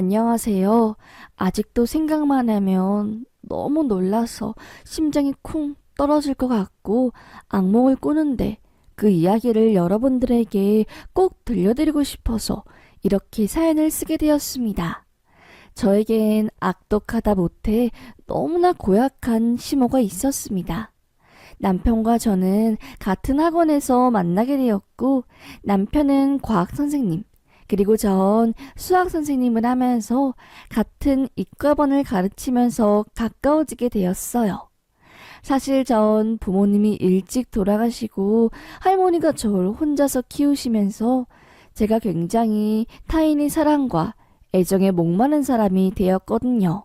안녕하세요. 아직도 생각만 하면 너무 놀라서 심장이 쿵 떨어질 것 같고 악몽을 꾸는데 그 이야기를 여러분들에게 꼭 들려드리고 싶어서 이렇게 사연을 쓰게 되었습니다. 저에겐 악독하다 못해 너무나 고약한 시모가 있었습니다. 남편과 저는 같은 학원에서 만나게 되었고 남편은 과학 선생님, 그리고 전 수학 선생님을 하면서 같은 이과반을 가르치면서 가까워지게 되었어요. 사실 전 부모님이 일찍 돌아가시고 할머니가 저를 혼자서 키우시면서 제가 굉장히 타인의 사랑과 애정에 목마른 사람이 되었거든요.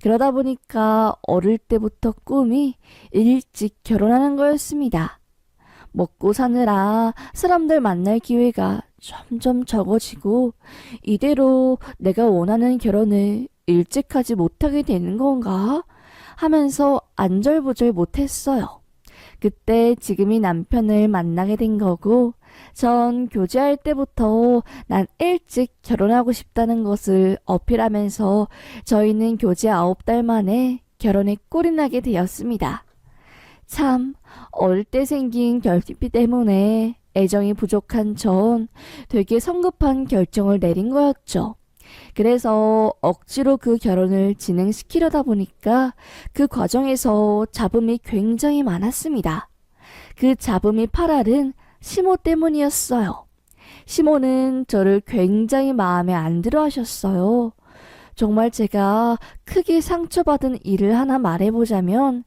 그러다 보니까 어릴 때부터 꿈이 일찍 결혼하는 거였습니다. 먹고 사느라 사람들 만날 기회가 점점 적어지고 이대로 내가 원하는 결혼을 일찍 하지 못하게 되는 건가 하면서 안절부절 못했어요. 그때 지금이 남편을 만나게 된 거고 전 교제할 때부터 난 일찍 결혼하고 싶다는 것을 어필하면서 저희는 교제 9달 만에 결혼에 꼴이 나게 되었습니다. 참, 어릴 때 생긴 결핍 때문에 애정이 부족한 전 되게 성급한 결정을 내린 거였죠. 그래서 억지로 그 결혼을 진행시키려다 보니까 그 과정에서 잡음이 굉장히 많았습니다. 그 잡음이 팔알은 시모 때문이었어요. 시모는 저를 굉장히 마음에 안 들어 하셨어요. 정말 제가 크게 상처받은 일을 하나 말해보자면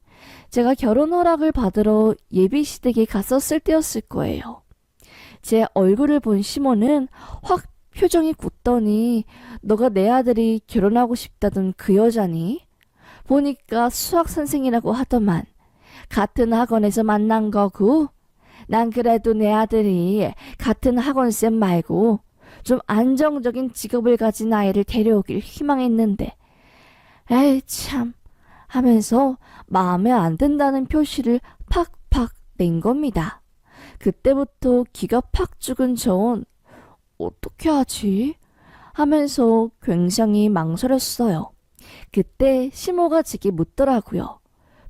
제가 결혼 허락을 받으러 예비시댁에 갔었을 때였을 거예요. 제 얼굴을 본 시모는 확 표정이 굳더니 너가 내 아들이 결혼하고 싶다던 그 여자니? 보니까 수학 선생이라고 하더만 같은 학원에서 만난 거고 난 그래도 내 아들이 같은 학원쌤 말고 좀 안정적인 직업을 가진 아이를 데려오길 희망했는데 에이 참 하면서 마음에 안 든다는 표시를 팍팍 낸 겁니다. 그때부터 기가 팍 죽은 전 어떻게 하지? 하면서 굉장히 망설였어요. 그때 시모가 제게 묻더라고요.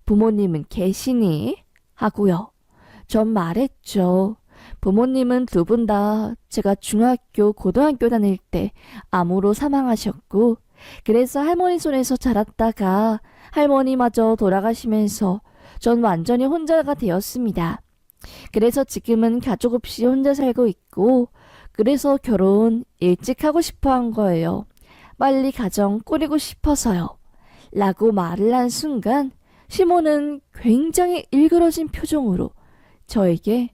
부모님은 계시니? 하고요. 전 말했죠. 부모님은 두 분 다 제가 중학교, 고등학교 다닐 때 암으로 사망하셨고 그래서 할머니 손에서 자랐다가 할머니마저 돌아가시면서 전 완전히 혼자가 되었습니다. 그래서 지금은 가족 없이 혼자 살고 있고 그래서 결혼 일찍 하고 싶어 한 거예요. 빨리 가정 꾸리고 싶어서요. 라고 말을 한 순간 시모는 굉장히 일그러진 표정으로 저에게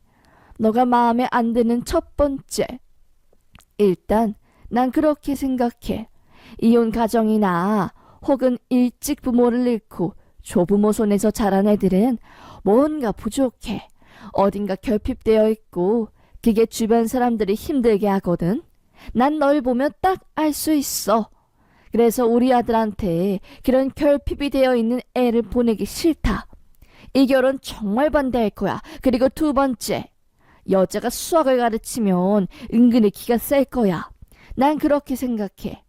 너가 마음에 안 드는 첫 번째. 일단 난 그렇게 생각해. 이혼 가정이나 혹은 일찍 부모를 잃고 조부모 손에서 자란 애들은 뭔가 부족해. 어딘가 결핍되어 있고 그게 주변 사람들이 힘들게 하거든. 난 널 보면 딱 알 수 있어. 그래서 우리 아들한테 그런 결핍이 되어 있는 애를 보내기 싫다. 이 결혼 정말 반대할 거야. 그리고 두 번째, 여자가 수학을 가르치면 은근히 기가 셀 거야. 난 그렇게 생각해.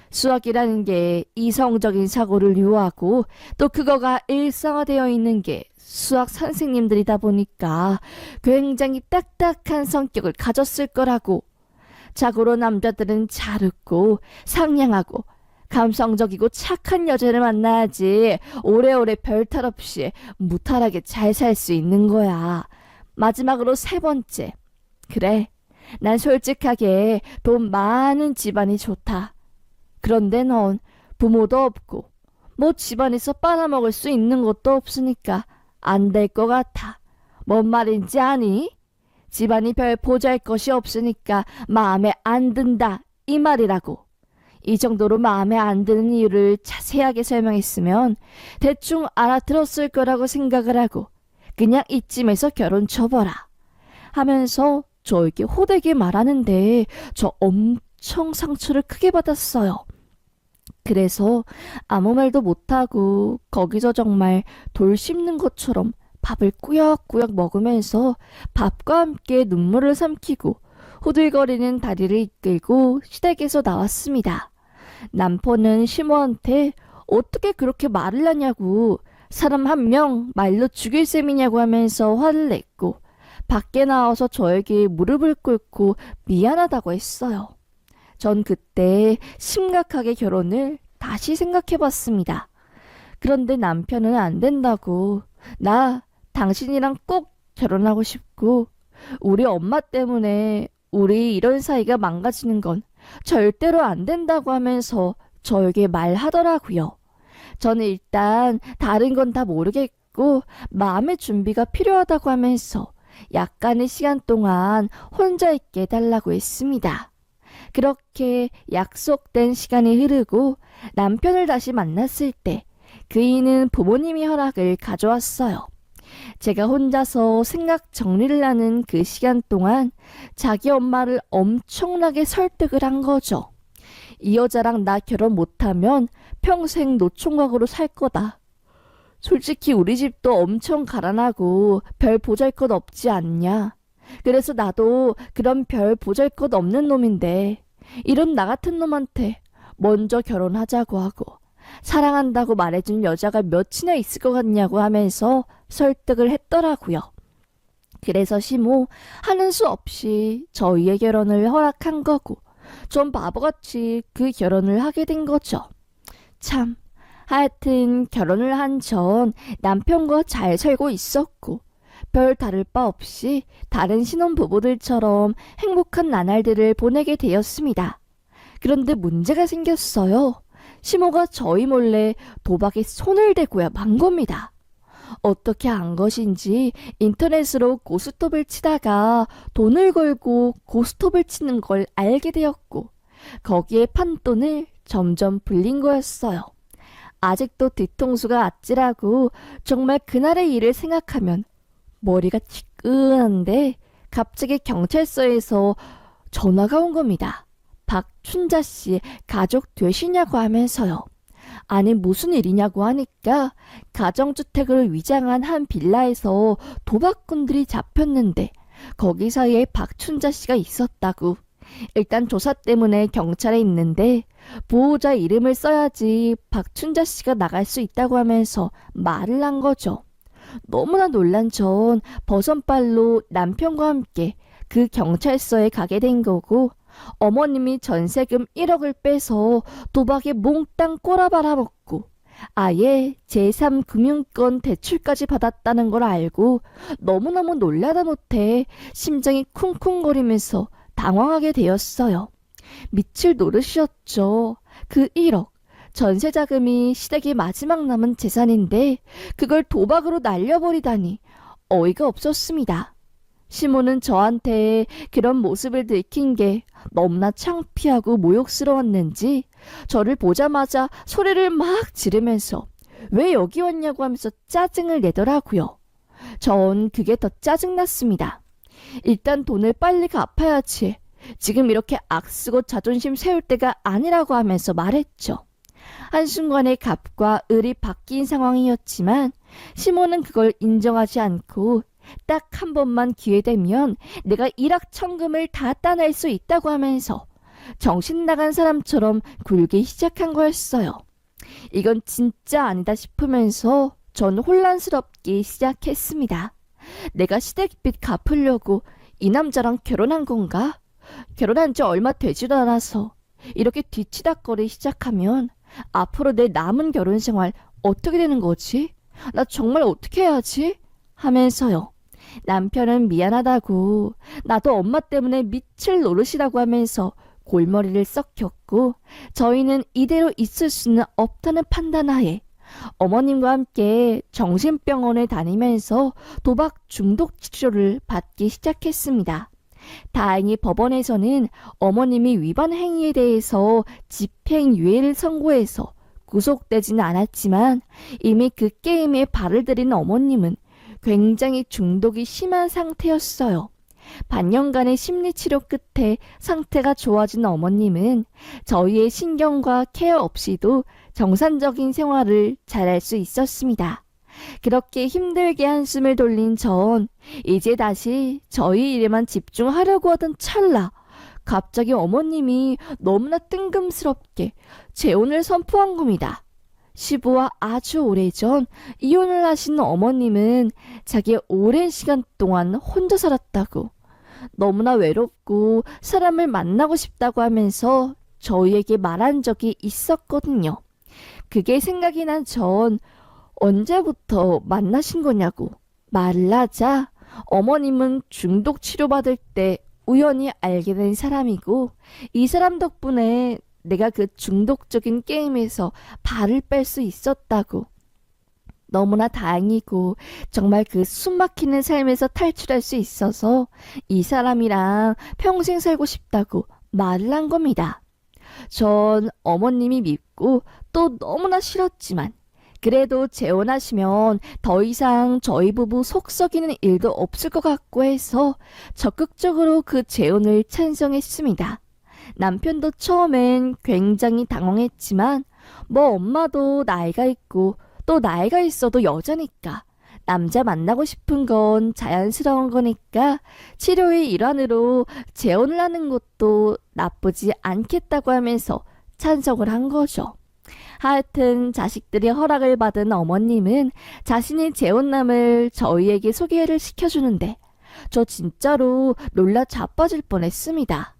수학이라는 게 이성적인 사고를 유도하고 또 그거가 일상화되어 있는 게 수학 선생님들이다 보니까 굉장히 딱딱한 성격을 가졌을 거라고. 자고로 남자들은 잘 웃고 상냥하고 감성적이고 착한 여자를 만나야지 오래오래 별탈 없이 무탈하게 잘 살 수 있는 거야. 마지막으로 세 번째. 그래, 난 솔직하게 돈 많은 집안이 좋다. 그런데 넌 부모도 없고 뭐 집안에서 빨아먹을 수 있는 것도 없으니까 안 될 것 같아. 뭔 말인지 아니? 집안이 별 보잘것이 없으니까 마음에 안 든다 이 말이라고. 이 정도로 마음에 안 드는 이유를 자세하게 설명했으면 대충 알아들었을 거라고 생각을 하고 그냥 이쯤에서 결혼 쳐봐라 하면서 저에게 호되게 말하는데 저 엄청 상처를 크게 받았어요. 그래서 아무 말도 못하고 거기서 정말 돌 씹는 것처럼 밥을 꾸역꾸역 먹으면서 밥과 함께 눈물을 삼키고 후들거리는 다리를 이끌고 시댁에서 나왔습니다. 남편은 시모한테 어떻게 그렇게 말을 하냐고, 사람 한 명 말로 죽일 셈이냐고 하면서 화를 냈고 밖에 나와서 저에게 무릎을 꿇고 미안하다고 했어요. 전 그때 심각하게 결혼을 다시 생각해 봤습니다. 그런데 남편은 안 된다고, 나 당신이랑 꼭 결혼하고 싶고, 우리 엄마 때문에 우리 이런 사이가 망가지는 건 절대로 안 된다고 하면서 저에게 말하더라고요. 저는 일단 다른 건 다 모르겠고 마음의 준비가 필요하다고 하면서 약간의 시간 동안 혼자 있게 해달라고 했습니다. 그렇게 약속된 시간이 흐르고 남편을 다시 만났을 때 그이는 부모님이 허락을 가져왔어요. 제가 혼자서 생각 정리를 하는 그 시간 동안 자기 엄마를 엄청나게 설득을 한 거죠. 이 여자랑 나 결혼 못하면 평생 노총각으로 살 거다. 솔직히 우리 집도 엄청 가난하고 별 보잘것 없지 않냐. 그래서 나도 그런 별 보잘것 없는 놈인데 이런 나 같은 놈한테 먼저 결혼하자고 하고 사랑한다고 말해준 여자가 몇이나 있을 것 같냐고 하면서 설득을 했더라고요. 그래서 시모 하는 수 없이 저희의 결혼을 허락한 거고 전 바보같이 그 결혼을 하게 된 거죠. 참, 하여튼 결혼을 한 전 남편과 잘 살고 있었고 별 다를 바 없이 다른 신혼부부들처럼 행복한 나날들을 보내게 되었습니다. 그런데 문제가 생겼어요. 시모가 저희 몰래 도박에 손을 대고야 만 겁니다. 어떻게 한 것인지 인터넷으로 고스톱을 치다가 돈을 걸고 고스톱을 치는 걸 알게 되었고 거기에 판돈을 점점 불린 거였어요. 아직도 뒤통수가 아찔하고 정말 그날의 일을 생각하면 머리가 지끈한데 갑자기 경찰서에서 전화가 온 겁니다. 박춘자 씨 가족 되시냐고 하면서요. 아니 무슨 일이냐고 하니까 가정주택을 위장한 한 빌라에서 도박꾼들이 잡혔는데 거기 사이에 박춘자 씨가 있었다고. 일단 조사 때문에 경찰에 있는데 보호자 이름을 써야지 박춘자 씨가 나갈 수 있다고 하면서 말을 한 거죠. 너무나 놀란 전 버선발로 남편과 함께 그 경찰서에 가게 된 거고 어머님이 전세금 1억을 빼서 도박에 몽땅 꼬라박아먹고 아예 제3금융권 대출까지 받았다는 걸 알고 너무너무 놀라다 못해 심장이 쿵쿵거리면서 당황하게 되었어요. 미칠 노릇이었죠. 그 1억. 전세자금이 시댁의 마지막 남은 재산인데 그걸 도박으로 날려버리다니 어이가 없었습니다. 시모는 저한테 그런 모습을 들킨 게 너무나 창피하고 모욕스러웠는지 저를 보자마자 소리를 막 지르면서 왜 여기 왔냐고 하면서 짜증을 내더라고요. 전 그게 더 짜증났습니다. 일단 돈을 빨리 갚아야지. 지금 이렇게 악쓰고 자존심 세울 때가 아니라고 하면서 말했죠. 한순간에 갑과 을이 바뀐 상황이었지만 시모는 그걸 인정하지 않고 딱 한 번만 기회되면 내가 일확천금을 다 따낼 수 있다고 하면서 정신 나간 사람처럼 굴기 시작한 거였어요. 이건 진짜 아니다 싶으면서 전 혼란스럽게 시작했습니다. 내가 시댁빚 갚으려고 이 남자랑 결혼한 건가? 결혼한 지 얼마 되지도 않아서 이렇게 뒤치다거리 시작하면 앞으로 내 남은 결혼 생활 어떻게 되는 거지? 나 정말 어떻게 해야지? 하면서요. 남편은 미안하다고 나도 엄마 때문에 미칠 노릇이라고 하면서 골머리를 썩혔고 저희는 이대로 있을 수는 없다는 판단하에 어머님과 함께 정신병원에 다니면서 도박 중독 치료를 받기 시작했습니다. 다행히 법원에서는 어머님이 위반 행위에 대해서 집행유예를 선고해서 구속되지는 않았지만 이미 그 게임에 발을 들인 어머님은 굉장히 중독이 심한 상태였어요. 반년간의 심리치료 끝에 상태가 좋아진 어머님은 저희의 신경과 케어 없이도 정상적인 생활을 잘할 수 있었습니다. 그렇게 힘들게 한숨을 돌린 전 이제 다시 저희 일에만 집중하려고 하던 찰나 갑자기 어머님이 너무나 뜬금스럽게 재혼을 선포한 겁니다. 시부와 아주 오래전 이혼을 하신 어머님은 자기 오랜 시간 동안 혼자 살았다고, 너무나 외롭고 사람을 만나고 싶다고 하면서 저희에게 말한 적이 있었거든요. 그게 생각이 난 전 언제부터 만나신 거냐고 말을 하자 어머님은 중독 치료받을 때 우연히 알게 된 사람이고, 이 사람 덕분에 내가 그 중독적인 게임에서 발을 뺄 수 있었다고, 너무나 다행이고 정말 그 숨막히는 삶에서 탈출할 수 있어서 이 사람이랑 평생 살고 싶다고 말을 한 겁니다. 전 어머님이 밉고 또 너무나 싫었지만 그래도 재혼하시면 더 이상 저희 부부 속 썩이는 일도 없을 것 같고 해서 적극적으로 그 재혼을 찬성했습니다. 남편도 처음엔 굉장히 당황했지만 뭐 엄마도 나이가 있고 또 나이가 있어도 여자니까 남자 만나고 싶은 건 자연스러운 거니까 치료의 일환으로 재혼을 하는 것도 나쁘지 않겠다고 하면서 찬성을 한 거죠. 하여튼 자식들이 허락을 받은 어머님은 자신이 재혼남을 저희에게 소개를 시켜주는데 저 진짜로 놀라 자빠질 뻔했습니다.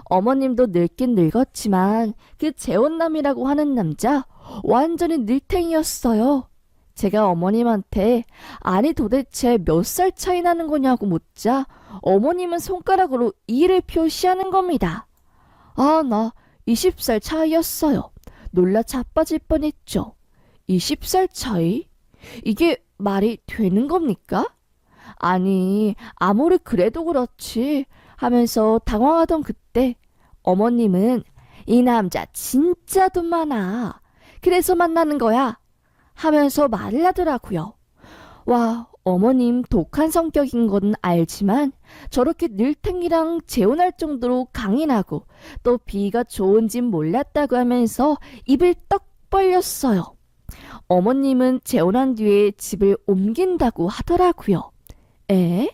어머님도 늙긴 늙었지만 그 재혼남이라고 하는 남자 완전히 늘탱이였어요. 제가 어머님한테 아니 도대체 몇 살 차이 나는 거냐고 묻자 어머님은 손가락으로 이를 표시하는 겁니다. 아, 나 20살 차이였어요. 놀라 자빠질 뻔했죠. 20살 차이? 이게 말이 되는 겁니까? 아니, 아무리 그래도 그렇지 하면서 당황하던 그때 어머님은 이 남자 진짜 돈 많아. 그래서 만나는 거야. 하면서 말을 하더라고요. 와, 어머님 독한 성격인 건 알지만 저렇게 늘탱이랑 재혼할 정도로 강인하고 또 비위가 좋은진 몰랐다고 하면서 입을 떡 벌렸어요. 어머님은 재혼한 뒤에 집을 옮긴다고 하더라고요. 에?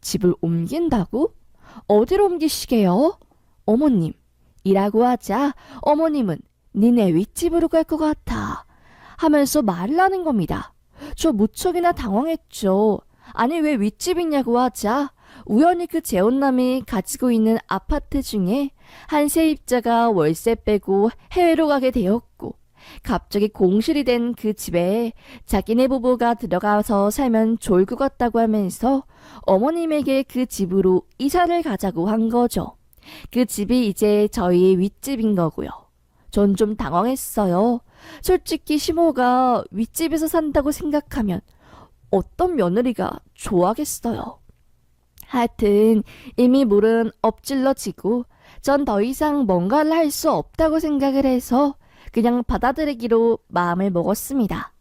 집을 옮긴다고? 어디로 옮기시게요? 어머님. 이라고 하자 어머님은 니네 윗집으로 갈 것 같아 하면서 말을 하는 겁니다. 저 무척이나 당황했죠. 아니 왜 윗집이냐고 하자 우연히 그 재혼남이 가지고 있는 아파트 중에 한 세입자가 월세 빼고 해외로 가게 되었고 갑자기 공실이 된 그 집에 자기네 부부가 들어가서 살면 좋을 것 같다고 하면서 어머님에게 그 집으로 이사를 가자고 한 거죠. 그 집이 이제 저희 윗집인 거고요. 전 좀 당황했어요. 솔직히 시모가 윗집에서 산다고 생각하면 어떤 며느리가 좋아하겠어요. 하여튼 이미 물은 엎질러지고 전 더 이상 뭔가를 할 수 없다고 생각을 해서 그냥 받아들이기로 마음을 먹었습니다.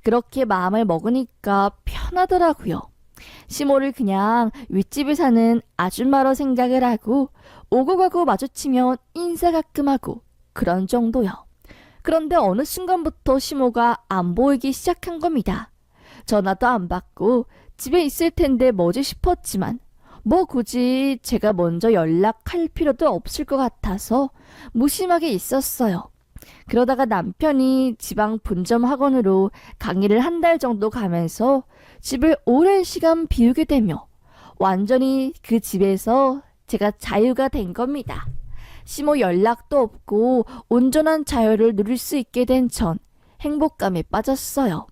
그렇게 마음을 먹으니까 편하더라고요. 시모를 그냥 윗집에 사는 아줌마로 생각을 하고 오고 가고 마주치면 인사 가끔 하고 그런 정도요. 그런데 어느 순간부터 시모가 안 보이기 시작한 겁니다. 전화도 안 받고 집에 있을 텐데 뭐지 싶었지만 뭐 굳이 제가 먼저 연락할 필요도 없을 것 같아서 무심하게 있었어요. 그러다가 남편이 지방 분점 학원으로 강의를 한 달 정도 가면서 집을 오랜 시간 비우게 되며 완전히 그 집에서 제가 자유가 된 겁니다. 시모 연락도 없고 온전한 자유를 누릴 수 있게 된 전 행복감에 빠졌어요.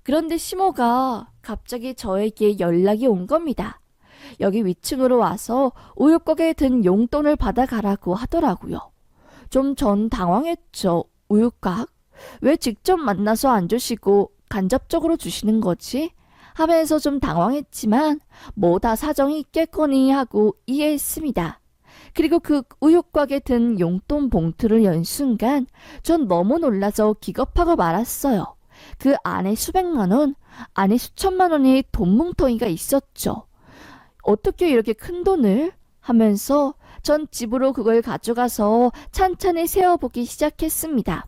그런데 시모가 갑자기 저에게 연락이 온 겁니다. 여기 위층으로 와서 우유곽에 든 용돈을 받아가라고 하더라고요. 좀 전 당황했죠. 우유곽? 왜 직접 만나서 안 주시고 간접적으로 주시는 거지? 하면서 좀 당황했지만 뭐 다 사정이 있겠거니 하고 이해했습니다. 그리고 그 우유곽에 든 용돈 봉투를 연 순간 전 너무 놀라서 기겁하고 말았어요. 그 안에 수백만 원, 안에 수천만 원의 돈 뭉텅이가 있었죠. 어떻게 이렇게 큰 돈을? 하면서 전 집으로 그걸 가져가서 찬찬히 세어보기 시작했습니다.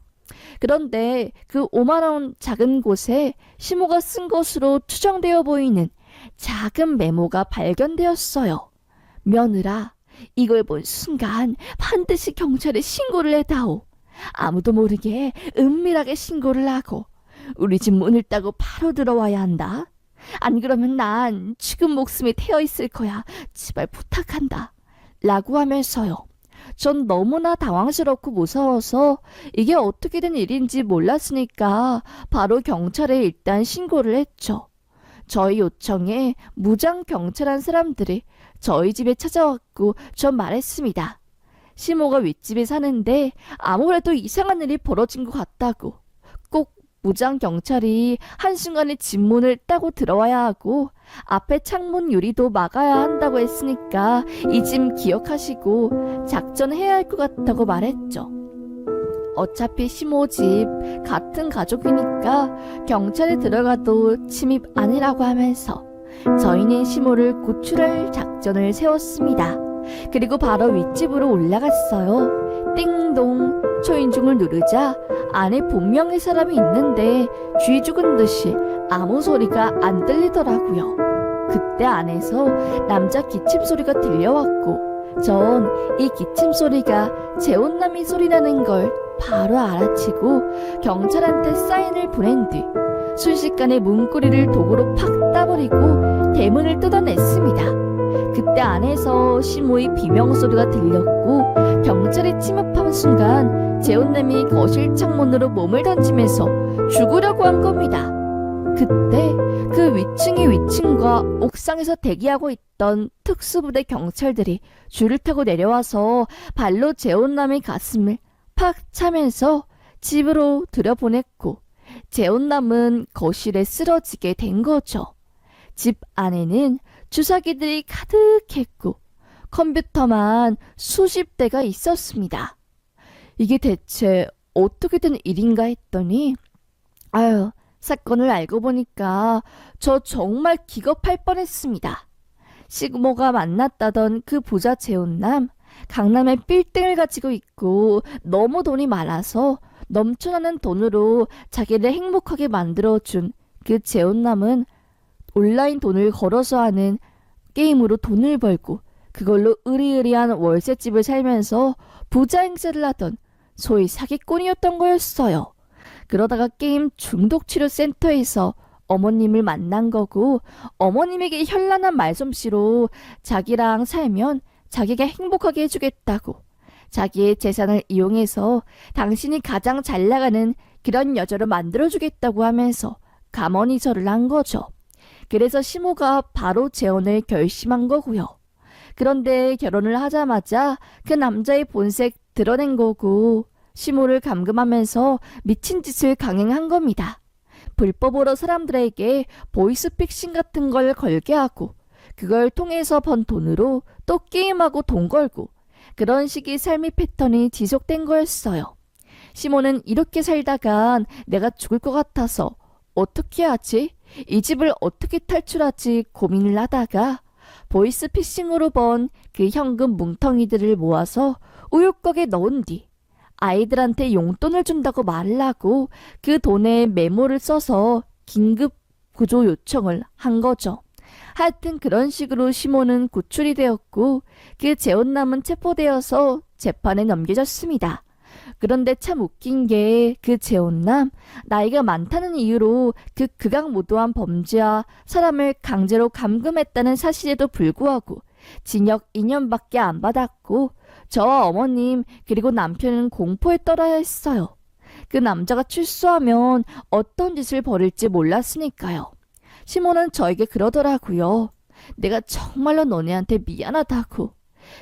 그런데 그 5만 원 작은 곳에 시모가 쓴 것으로 추정되어 보이는 작은 메모가 발견되었어요. 며느라, 이걸 본 순간 반드시 경찰에 신고를 해다오. 아무도 모르게 은밀하게 신고를 하고 우리 집 문을 따고 바로 들어와야 한다. 안 그러면 난 지금 목숨이 태어 있을 거야. 제발 부탁한다. 라고 하면서요. 전 너무나 당황스럽고 무서워서 이게 어떻게 된 일인지 몰랐으니까 바로 경찰에 일단 신고를 했죠. 저희 요청에 무장 경찰한 사람들이 저희 집에 찾아왔고 전 말했습니다. 시모가 윗집에 사는데 아무래도 이상한 일이 벌어진 것 같다고. 꼭 무장 경찰이 한순간에 집 문을 따고 들어와야 하고 앞에 창문 유리도 막아야 한다고 했으니까 이 집 기억하시고 작전해야 할 것 같다고 말했죠. 어차피 시모 집 같은 가족이니까 경찰에 들어가도 침입 아니라고 하면서 저희는 시모를 구출할 작전을 세웠습니다. 그리고 바로 윗집으로 올라갔어요. 띵동 초인종을 누르자 안에 분명히 사람이 있는데 쥐 죽은 듯이 아무 소리가 안 들리더라고요. 그때 안에서 남자 기침 소리가 들려왔고 전 이 기침 소리가 재혼남이 소리나는 걸 바로 알아채고 경찰한테 사인을 보낸 뒤 순식간에 문고리를 도구로 팍 따버리고 대문을 뜯어냈습니다. 그때 안에서 시모의 비명소리가 들렸고 경찰이 침입한 순간 재혼남이 거실 창문으로 몸을 던지면서 죽으려고 한 겁니다. 그때 그 위층이 위층과 옥상에서 대기하고 있던 특수부대 경찰들이 줄을 타고 내려와서 발로 재혼남의 가슴을 팍 차면서 집으로 들여보냈고 재혼남은 거실에 쓰러지게 된 거죠. 집 안에는 주사기들이 가득했고 컴퓨터만 수십 대가 있었습니다. 이게 대체 어떻게 된 일인가 했더니 사건을 알고 보니까 저 정말 기겁할 뻔했습니다. 시모가 만났다던 그 부자 재혼남, 강남에 빌딩을 가지고 있고 너무 돈이 많아서 넘쳐나는 돈으로 자기를 행복하게 만들어준 그 재혼남은 온라인 돈을 걸어서 하는 게임으로 돈을 벌고 그걸로 으리으리한 월세집을 살면서 부자 행세를 하던 소위 사기꾼이었던 거였어요. 그러다가 게임 중독치료센터에서 어머님을 만난 거고 어머님에게 현란한 말솜씨로 자기랑 살면 자기가 행복하게 해주겠다고 자기의 재산을 이용해서 당신이 가장 잘 나가는 그런 여자로 만들어주겠다고 하면서 가머니설을 한 거죠. 그래서 시모가 바로 재혼을 결심한 거고요. 그런데 결혼을 하자마자 그 남자의 본색 드러낸 거고 시모를 감금하면서 미친 짓을 강행한 겁니다. 불법으로 사람들에게 보이스피싱 같은 걸 걸게 하고 그걸 통해서 번 돈으로 또 게임하고 돈 걸고 그런 식의 삶의 패턴이 지속된 거였어요. 시모는 이렇게 살다간 내가 죽을 것 같아서 어떻게 하지? 이 집을 어떻게 탈출하지 고민을 하다가 보이스피싱으로 번 그 현금 뭉텅이들을 모아서 우유곽에 넣은 뒤 아이들한테 용돈을 준다고 말을 하고 그 돈에 메모를 써서 긴급 구조 요청을 한 거죠. 하여튼 그런 식으로 시모는 구출이 되었고 그 재혼남은 체포되어서 재판에 넘겨졌습니다. 그런데 참 웃긴 게 그 재혼남 나이가 많다는 이유로 그 극악무도한 범죄와 사람을 강제로 감금했다는 사실에도 불구하고 징역 2년밖에 안 받았고 저와 어머님 그리고 남편은 공포에 떨어야 했어요. 그 남자가 출소하면 어떤 짓을 벌일지 몰랐으니까요. 시모는 저에게 그러더라고요. 내가 정말로 너네한테 미안하다고.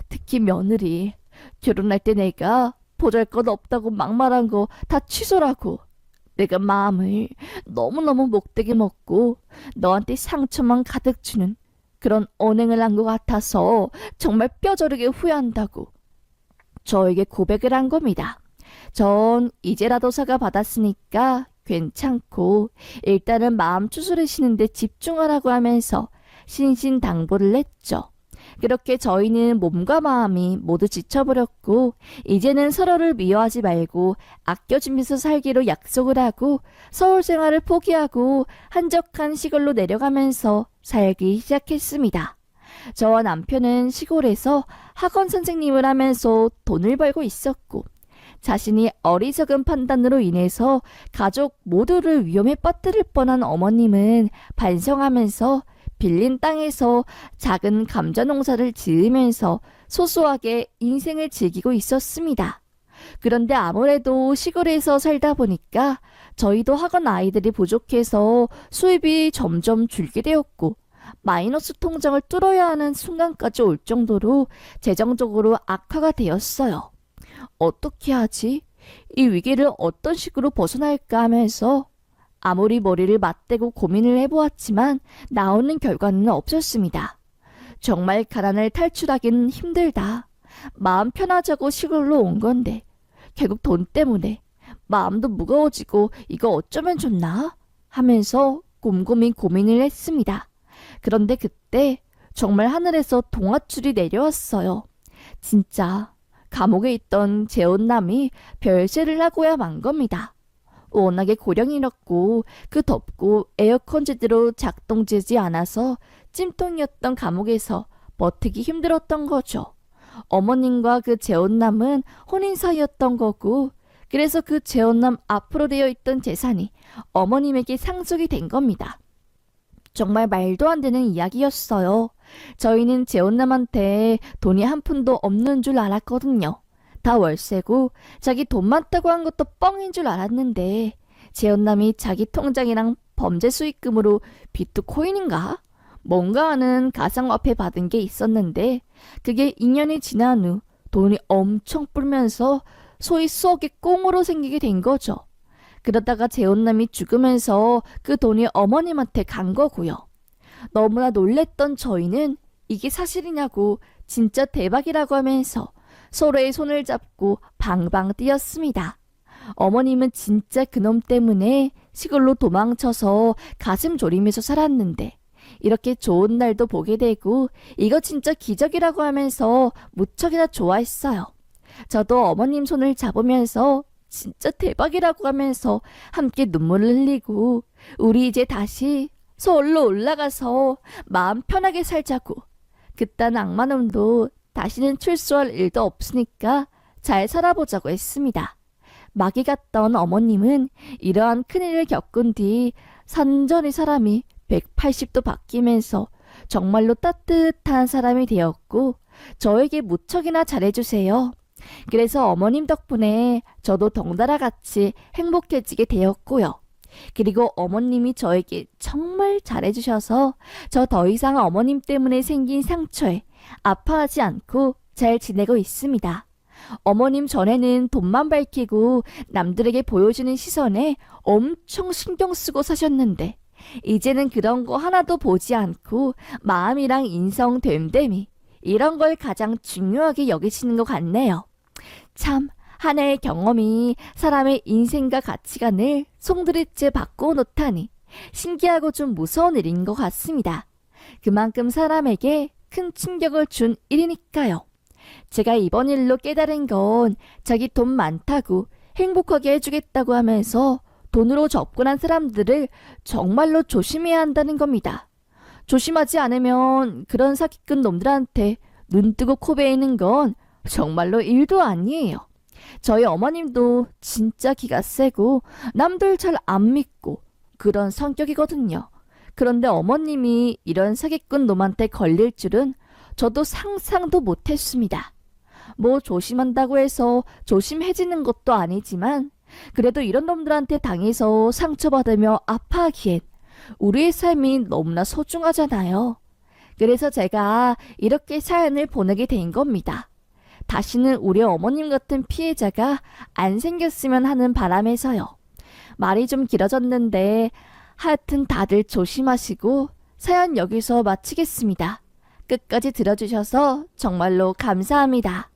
특히 며느리. 결혼할 때 내가 보잘것 없다고 막말한 거 다 취소라고. 내가 마음을 너무너무 못되게 먹고 너한테 상처만 가득 주는 그런 언행을 한 것 같아서 정말 뼈저리게 후회한다고 저에게 고백을 한 겁니다. 전 이제라도 사과 받았으니까 괜찮고 일단은 마음 추스르시는 데 집중하라고 하면서 신신당부를 했죠. 그렇게 저희는 몸과 마음이 모두 지쳐버렸고 이제는 서로를 미워하지 말고 아껴주면서 살기로 약속을 하고 서울 생활을 포기하고 한적한 시골로 내려가면서 살기 시작했습니다. 저와 남편은 시골에서 학원 선생님을 하면서 돈을 벌고 있었고, 자신이 어리석은 판단으로 인해서 가족 모두를 위험에 빠뜨릴 뻔한 어머님은 반성하면서 빌린 땅에서 작은 감자 농사를 지으면서 소소하게 인생을 즐기고 있었습니다. 그런데 아무래도 시골에서 살다 보니까 저희도 학원 아이들이 부족해서 수입이 점점 줄게 되었고, 마이너스 통장을 뚫어야 하는 순간까지 올 정도로 재정적으로 악화가 되었어요. 어떻게 하지? 이 위기를 어떤 식으로 벗어날까 하면서 아무리 머리를 맞대고 고민을 해보았지만 나오는 결과는 없었습니다. 정말 가난을 탈출하기는 힘들다. 마음 편하자고 시골로 온 건데 결국 돈 때문에 마음도 무거워지고 이거 어쩌면 좋나? 하면서 곰곰이 고민을 했습니다. 그런데 그때 정말 하늘에서 동아줄이 내려왔어요. 진짜 감옥에 있던 재혼남이 별세를 하고야 만 겁니다. 워낙에 고령이었고 그 덥고 에어컨 제대로 작동되지 않아서 찜통이었던 감옥에서 버티기 힘들었던 거죠. 어머님과 그 재혼남은 혼인 사이였던 거고, 그래서 그 재혼남 앞으로 되어 있던 재산이 어머님에게 상속이 된 겁니다. 정말 말도 안 되는 이야기였어요. 저희는 재혼남한테 돈이 한 푼도 없는 줄 알았거든요. 다 월세고 자기 돈 많다고 한 것도 뻥인 줄 알았는데 재혼남이 자기 통장이랑 범죄 수익금으로 비트코인인가? 뭔가 하는 가상화폐 받은 게 있었는데 그게 2년이 지난 후 돈이 엄청 불면서 소위 수억이 꽁으로 생기게 된 거죠. 그러다가 재혼남이 죽으면서 그 돈이 어머님한테 간 거고요. 너무나 놀랬던 저희는 이게 사실이냐고 진짜 대박이라고 하면서 서로의 손을 잡고 방방 뛰었습니다. 어머님은 진짜 그놈 때문에 시골로 도망쳐서 가슴 졸이면서 살았는데 이렇게 좋은 날도 보게 되고 이거 진짜 기적이라고 하면서 무척이나 좋아했어요. 저도 어머님 손을 잡으면서 진짜 대박이라고 하면서 함께 눈물을 흘리고 우리 이제 다시 서울로 올라가서 마음 편하게 살자고, 그딴 악마놈도 다시는 출소할 일도 없으니까 잘 살아보자고 했습니다. 마귀 같던 어머님은 이러한 큰일을 겪은 뒤 산전히 사람이 180도 바뀌면서 정말로 따뜻한 사람이 되었고 저에게 무척이나 잘해주세요. 그래서 어머님 덕분에 저도 덩달아 같이 행복해지게 되었고요. 그리고 어머님이 저에게 정말 잘해주셔서 저 더 이상 어머님 때문에 생긴 상처에 아파하지 않고 잘 지내고 있습니다. 어머님 전에는 돈만 밝히고 남들에게 보여주는 시선에 엄청 신경 쓰고 사셨는데 이제는 그런 거 하나도 보지 않고 마음이랑 인성 됨됨이 이런 걸 가장 중요하게 여기시는 것 같네요. 참, 하나의 경험이 사람의 인생과 가치관을 송두리째 바꾸어 놓다니 신기하고 좀 무서운 일인 것 같습니다. 그만큼 사람에게 큰 충격을 준 일이니까요. 제가 이번 일로 깨달은 건 자기 돈 많다고 행복하게 해주겠다고 하면서 돈으로 접근한 사람들을 정말로 조심해야 한다는 겁니다. 조심하지 않으면 그런 사기꾼 놈들한테 눈 뜨고 코 베이는 건 정말로 일도 아니에요. 저희 어머님도 진짜 기가 세고 남들 잘 안 믿고 그런 성격이거든요. 그런데 어머님이 이런 사기꾼 놈한테 걸릴 줄은 저도 상상도 못했습니다. 뭐 조심한다고 해서 조심해지는 것도 아니지만 그래도 이런 놈들한테 당해서 상처받으며 아파하기엔 우리의 삶이 너무나 소중하잖아요. 그래서 제가 이렇게 사연을 보내게 된 겁니다. 다시는 우리 어머님 같은 피해자가 안 생겼으면 하는 바람에서요. 말이 좀 길어졌는데 하여튼 다들 조심하시고 사연 여기서 마치겠습니다. 끝까지 들어주셔서 정말로 감사합니다.